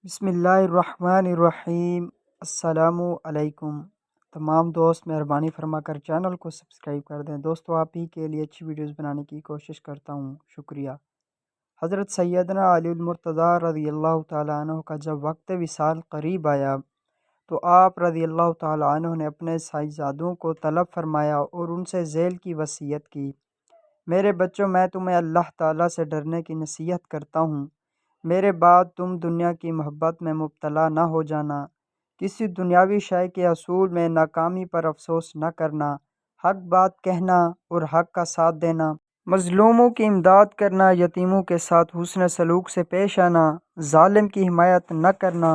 بسم اللہ الرحمن الرحیم۔ السلام علیکم۔ تمام دوست مہربانی فرما کر چینل کو سبسکرائب کر دیں۔ دوستو آپ ہی کے لیے اچھی ویڈیوز بنانے کی کوشش کرتا ہوں، شکریہ۔ حضرت سیدنا علی المرتضیٰ رضی اللہ تعالیٰ عنہ کا جب وقت وصال قریب آیا تو آپ رضی اللہ تعالیٰ عنہ نے اپنے صاحبزادوں کو طلب فرمایا اور ان سے ذیل کی وصیت کی: میرے بچوں، میں تمہیں اللہ تعالیٰ سے ڈرنے کی نصیحت کرتا ہوں۔ میرے بعد تم دنیا کی محبت میں مبتلا نہ ہو جانا، کسی دنیاوی شے کے حصول میں ناکامی پر افسوس نہ کرنا، حق بات کہنا اور حق کا ساتھ دینا، مظلوموں کی امداد کرنا، یتیموں کے ساتھ حسن سلوک سے پیش آنا، ظالم کی حمایت نہ کرنا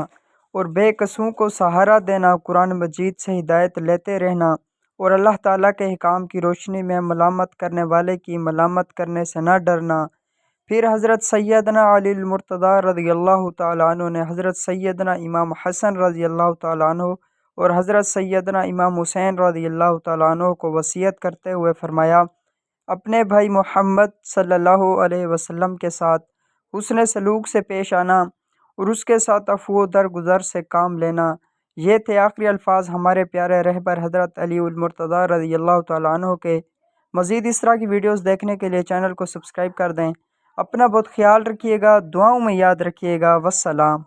اور بے قصوں کو سہارا دینا، قرآن مجید سے ہدایت لیتے رہنا اور اللہ تعالیٰ کے احکام کی روشنی میں ملامت کرنے والے کی ملامت کرنے سے نہ ڈرنا۔ پھر حضرت سیدنا علی المرتضیٰ رضی اللہ تعالیٰ عنہ نے حضرت سیدنا امام حسن رضی اللہ تعالیٰ عنہ اور حضرت سیدنا امام حسین رضی اللہ تعالیٰ عنہ کو وصیت کرتے ہوئے فرمایا: اپنے بھائی محمد صلی اللہ علیہ وسلم کے ساتھ حسن سلوک سے پیش آنا اور اس کے ساتھ عفو و درگزر سے کام لینا۔ یہ تھے آخری الفاظ ہمارے پیارے رہبر حضرت علی المرتضیٰ رضی اللہ تعالیٰ عنہ کے۔ مزید اس طرح کی ویڈیوز دیکھنے کے لیے چینل کو سبسکرائب کر دیں۔ اپنا بہت خیال رکھیے گا، دعاؤں میں یاد رکھیے گا۔ والسلام۔